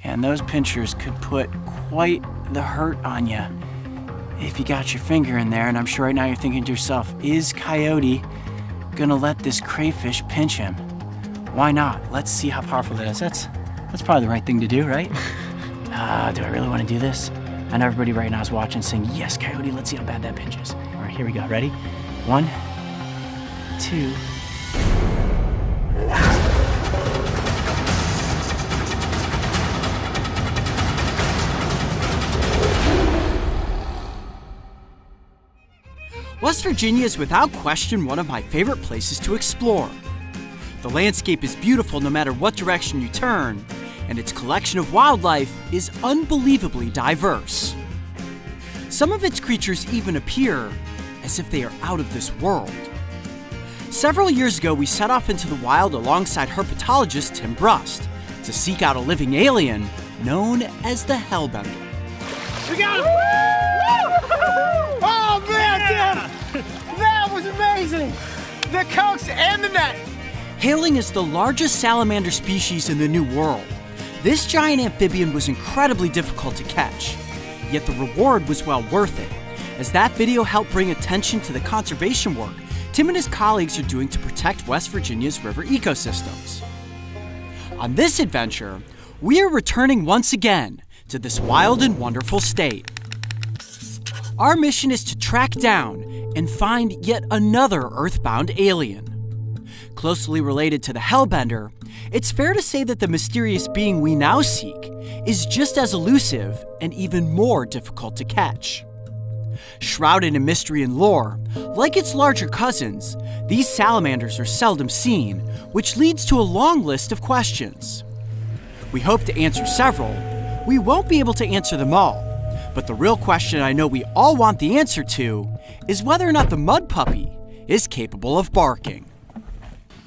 And those pinchers could put quite the hurt on you if you got your finger in there. And I'm sure right now you're thinking to yourself, is Coyote gonna let this crayfish pinch him? Why not? Let's see how powerful that is. That's probably the right thing to do, right? Do I really want to do this? I know everybody right now is watching saying, yes, Coyote, let's see how bad that pinches. All right, here we go. Ready? 1, 2. West Virginia is without question one of my favorite places to explore. The landscape is beautiful no matter what direction you turn, and its collection of wildlife is unbelievably diverse. Some of its creatures even appear as if they are out of this world. Several years ago, we set off into the wild alongside herpetologist Tim Brust to seek out a living alien known as the Hellbender. We got him! Oh man, Tim! That was amazing! The coax and the net! Hailing is the largest salamander species in the New World. This giant amphibian was incredibly difficult to catch, yet the reward was well worth it, as that video helped bring attention to the conservation work Tim and his colleagues are doing to protect West Virginia's river ecosystems. On this adventure, we are returning once again to this wild and wonderful state. Our mission is to track down and find yet another earthbound alien. Closely related to the Hellbender, it's fair to say that the mysterious being we now seek is just as elusive and even more difficult to catch. Shrouded in mystery and lore, like its larger cousins, these salamanders are seldom seen, which leads to a long list of questions. We hope to answer several. We won't be able to answer them all, but the real question I know we all want the answer to is whether or not the Mudpuppy is capable of barking.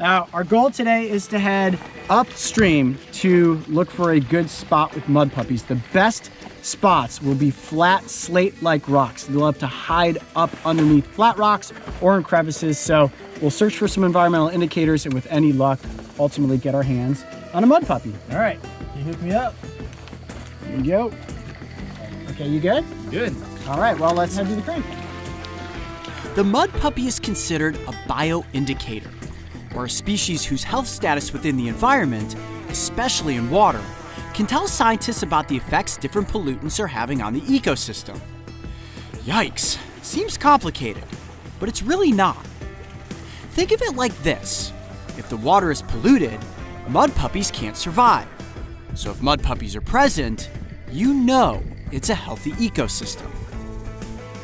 Now, our goal today is to head upstream to look for a good spot with mud puppies. The best spots will be flat slate-like rocks. They'll have to hide up underneath flat rocks or in crevices. So we'll search for some environmental indicators and with any luck, ultimately get our hands on a mud puppy. All right, you hook me up. Here you go. Okay, you good? Good. All right, well, let's head to the crate. The Mudpuppy is considered a bioindicator, or a species whose health status within the environment, especially in water, can tell scientists about the effects different pollutants are having on the ecosystem. Yikes, seems complicated, but it's really not. Think of it like this. If the water is polluted, mud puppies can't survive. So if mud puppies are present, you know it's a healthy ecosystem.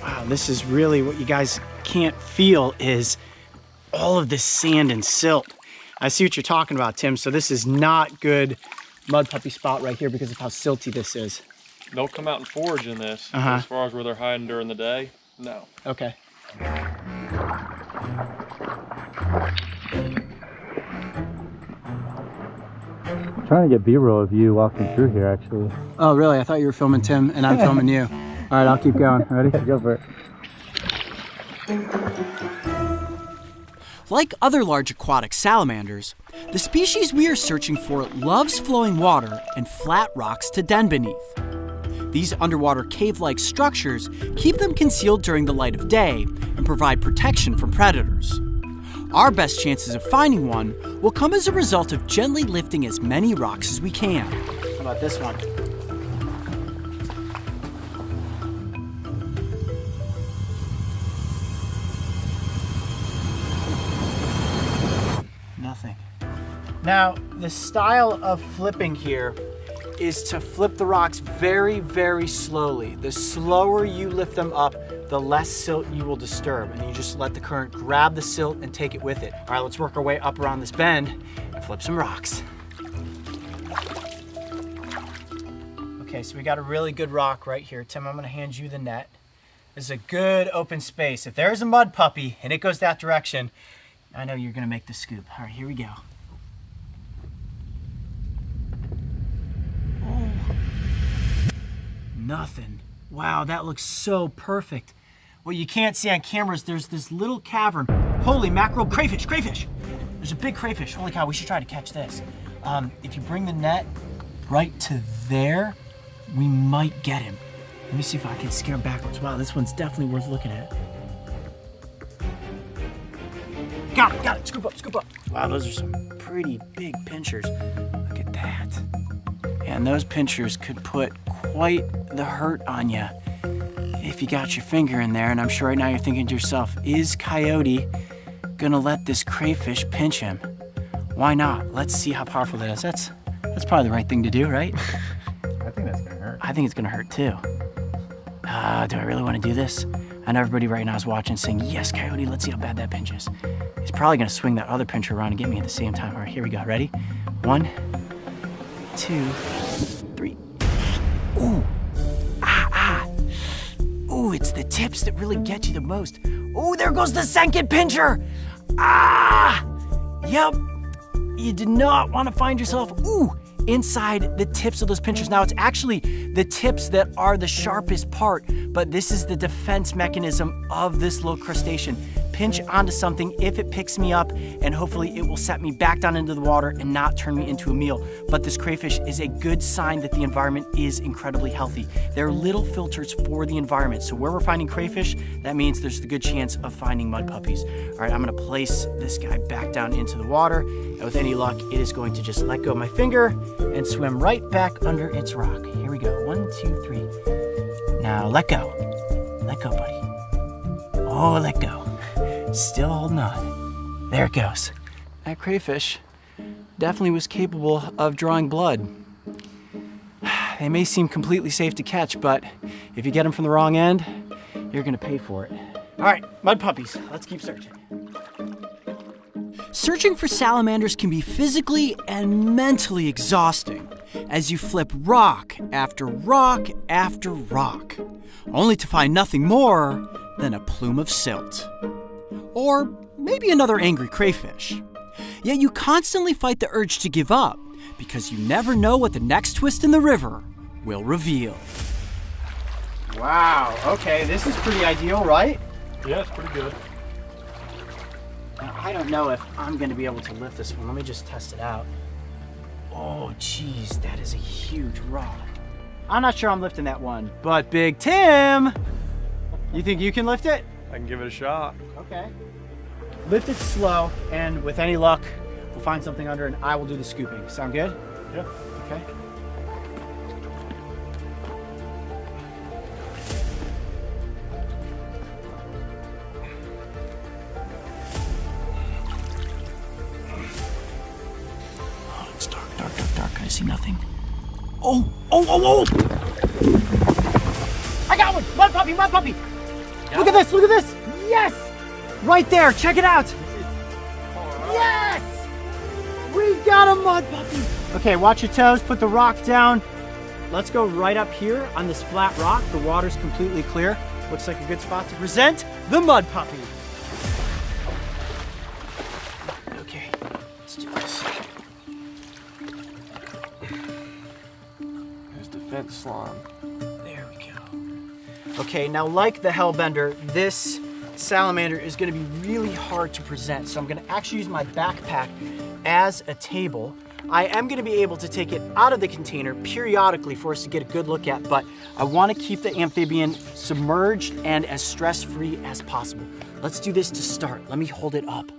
Wow, this is really what you guys can't feel is all of this sand and silt. I see what you're talking about, Tim. So this is not good mud puppy spot right here because of how silty this is. They'll come out and forage in this. As far as where they're hiding during the day, no. Okay. I'm trying to get B-roll of you walking through here, actually. Oh, really? I thought you were filming Tim and I'm filming you. All right, I'll keep going. Ready? Go for it. Like other large aquatic salamanders, the species we are searching for loves flowing water and flat rocks to den beneath. These underwater cave-like structures keep them concealed during the light of day and provide protection from predators. Our best chances of finding one will come as a result of gently lifting as many rocks as we can. How about this one? Nothing. Now, the style of flipping here is to flip the rocks very, very slowly. The slower you lift them up, the less silt you will disturb. And you just let the current grab the silt and take it with it. All right, let's work our way up around this bend and flip some rocks. Okay, so we got a really good rock right here. Tim, I'm gonna hand you the net. This is a good open space. If there's a mud puppy and it goes that direction, I know you're gonna make the scoop. All right, here we go. Oh, nothing. Wow, that looks so perfect. What you can't see on cameras, there's this little cavern. Holy mackerel, crayfish, crayfish. There's a big crayfish. Holy cow, we should try to catch this. If you bring the net right to there, we might get him. Let me see if I can scare him backwards. Wow, this one's definitely worth looking at. Got it, scoop up. Wow, those are some pretty big pinchers. Look at that. And those pinchers could put quite the hurt on you if you got your finger in there. And I'm sure right now you're thinking to yourself, is Coyote gonna let this crayfish pinch him? Why not? Let's see how powerful that is. That's probably the right thing to do, right? I think that's gonna hurt. I think it's gonna hurt too. Do I really want to do this? I know everybody right now is watching saying, yes, Coyote, let's see how bad that pinches. He's probably gonna swing that other pincher around and get me at the same time. All right, here we go, ready? 1, 2, 3. Ooh, Ooh, it's the tips that really get you the most. Ooh, there goes the second pincher. Yep. You did not want to find yourself, inside the tips of those pinchers. Now, it's actually the tips that are the sharpest part, but this is the defense mechanism of this little crustacean. Pinch onto something if it picks me up, and hopefully it will set me back down into the water and not turn me into a meal. But this crayfish is a good sign that the environment is incredibly healthy. They're little filters for the environment. So where we're finding crayfish, that means there's the good chance of finding mud puppies. All right, I'm gonna place this guy back down into the water, and with any luck, it is going to just let go of my finger and swim right back under its rock. Here we go, 1, 2, 3. Now let go. Let go, buddy. Oh, let go. Still holding on. There it goes. That crayfish definitely was capable of drawing blood. They may seem completely safe to catch, but if you get them from the wrong end, you're gonna pay for it. All right, mud puppies, let's keep searching. Searching for salamanders can be physically and mentally exhausting as you flip rock after rock after rock, only to find nothing more than a plume of silt. Or maybe another angry crayfish. Yet you constantly fight the urge to give up because you never know what the next twist in the river will reveal. Wow, okay, this is pretty ideal, right? Yeah, it's pretty good. Now, I don't know if I'm gonna be able to lift this one. Let me just test it out. Oh, geez, that is a huge rock. I'm not sure I'm lifting that one, but Big Tim, you think you can lift it? I can give it a shot. Okay. Lift it slow, and with any luck, we'll find something under and I will do the scooping. Sound good? Yeah. Okay. Oh, it's dark. I see nothing. Oh! I got one! Mud puppy! Look at this! Yes! Right there, check it out! Yes! We got a mud puppy! Okay, watch your toes, put the rock down. Let's go right up here on this flat rock. The water's completely clear. Looks like a good spot to present the mud puppy. Okay, let's do this. There's defense slime. There we go. Okay, now like the hellbender, this salamander is gonna be really hard to present, so I'm gonna actually use my backpack as a table. I am gonna be able to take it out of the container periodically for us to get a good look at, but I wanna keep the amphibian submerged and as stress-free as possible. Let's do this to start. Let me hold it up.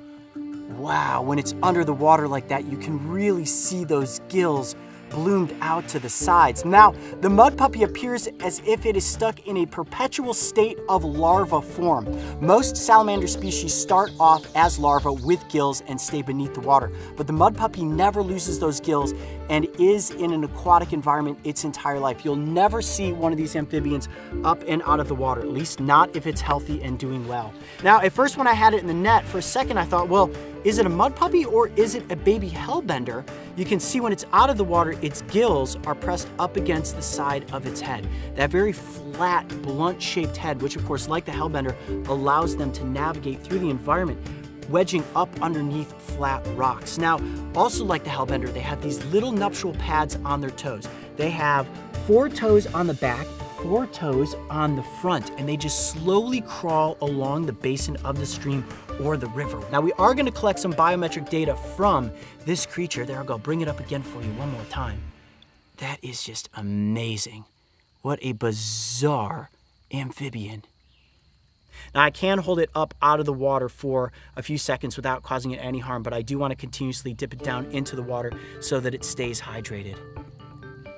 Wow, when it's under the water like that, you can really see those gills bloomed out to the sides. Now, the mud puppy appears as if it is stuck in a perpetual state of larva form. Most salamander species start off as larvae with gills and stay beneath the water, but the mud puppy never loses those gills and is in an aquatic environment its entire life. You'll never see one of these amphibians up and out of the water, at least not if it's healthy and doing well. Now, at first when I had it in the net, for a second I thought, well, is it a mud puppy or is it a baby hellbender? You can see when it's out of the water, its gills are pressed up against the side of its head. That very flat, blunt-shaped head, which of course, like the hellbender, allows them to navigate through the environment, wedging up underneath flat rocks. Now, also like the hellbender, they have these little nuptial pads on their toes. They have 4 toes on the back, 4 toes on the front, and they just slowly crawl along the basin of the stream or the river. Now, we are gonna collect some biometric data from this creature. There I go, bring it up again for you one more time. That is just amazing. What a bizarre amphibian. Now, I can hold it up out of the water for a few seconds without causing it any harm, but I do want to continuously dip it down into the water so that it stays hydrated.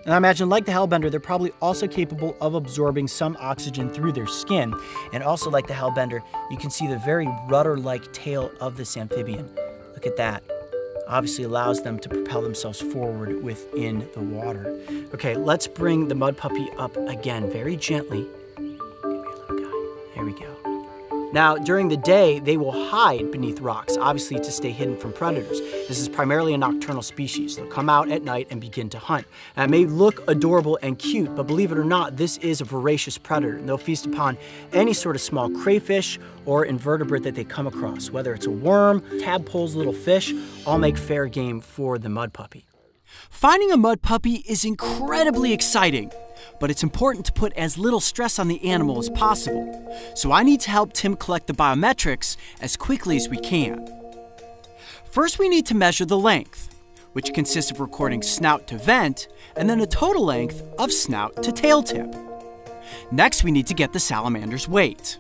Now, I imagine, like the hellbender, they're probably also capable of absorbing some oxygen through their skin. And also, like the hellbender, you can see the very rudder-like tail of this amphibian. Look at that. Obviously allows them to propel themselves forward within the water. Okay, let's bring the Mudpuppy up again very gently. Come here, little guy. There we go. Now, during the day, they will hide beneath rocks, obviously to stay hidden from predators. This is primarily a nocturnal species. They'll come out at night and begin to hunt. Now, it may look adorable and cute, but believe it or not, this is a voracious predator, and they'll feast upon any sort of small crayfish or invertebrate that they come across. Whether it's a worm, tadpoles, little fish, all make fair game for the Mudpuppy. Finding a Mudpuppy is incredibly exciting, but it's important to put as little stress on the animal as possible. So I need to help Tim collect the biometrics as quickly as we can. First, we need to measure the length, which consists of recording snout to vent and then a total length of snout to tail tip. Next, we need to get the salamander's weight.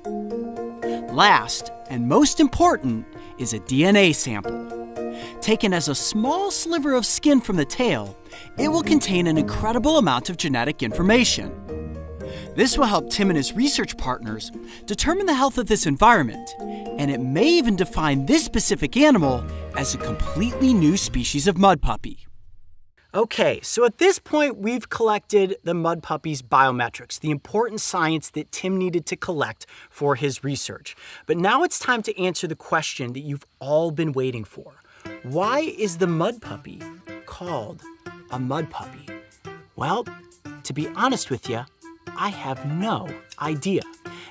Last, and most important, is a DNA sample. Taken as a small sliver of skin from the tail, it will contain an incredible amount of genetic information. This will help Tim and his research partners determine the health of this environment, and it may even define this specific animal as a completely new species of Mudpuppy. Okay, so at this point, we've collected the Mudpuppy's biometrics, the important science that Tim needed to collect for his research. But now it's time to answer the question that you've all been waiting for. Why is the Mudpuppy called a Mudpuppy? Well, to be honest with you, I have no idea.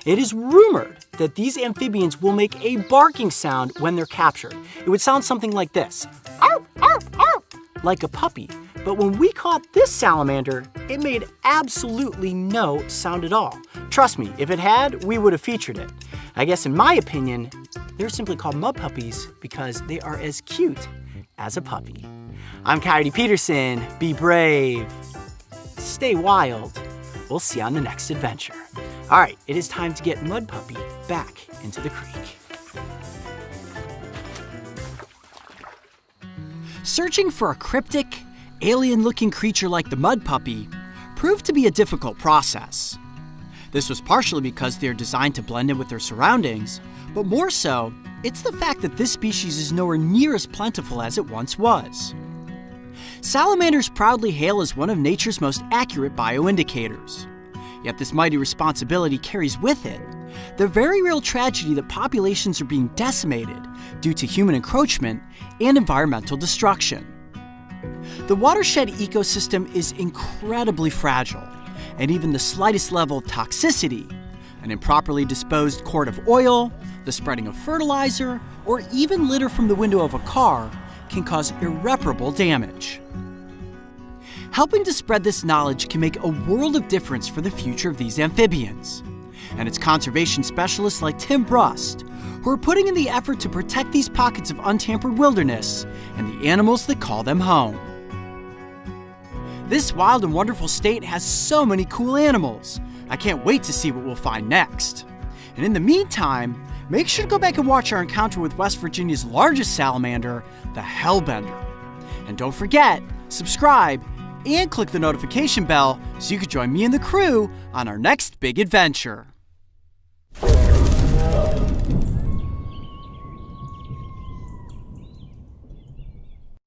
It is rumored that these amphibians will make a barking sound when they're captured. It would sound something like this, arp, arp, arp, like a puppy. But when we caught this salamander, it made absolutely no sound at all. Trust me, if it had, we would have featured it. I guess in my opinion, they're simply called Mudpuppies because they are as cute as a puppy. I'm Coyote Peterson. Be brave. Stay wild. We'll see you on the next adventure. All right, it is time to get Mudpuppy back into the creek. Searching for a cryptic, alien-looking creature like the Mudpuppy proved to be a difficult process. This was partially because they're designed to blend in with their surroundings, but more so, it's the fact that this species is nowhere near as plentiful as it once was. Salamanders proudly hail as one of nature's most accurate bioindicators. Yet this mighty responsibility carries with it the very real tragedy that populations are being decimated due to human encroachment and environmental destruction. The watershed ecosystem is incredibly fragile, and even the slightest level of toxicity, an improperly disposed quart of oil, the spreading of fertilizer, or even litter from the window of a car can cause irreparable damage. Helping to spread this knowledge can make a world of difference for the future of these amphibians. And it's conservation specialists like Tim Brust who are putting in the effort to protect these pockets of untampered wilderness and the animals that call them home. This wild and wonderful state has so many cool animals. I can't wait to see what we'll find next. And in the meantime, make sure to go back and watch our encounter with West Virginia's largest salamander, the hellbender. And don't forget, subscribe and click the notification bell so you can join me and the crew on our next big adventure.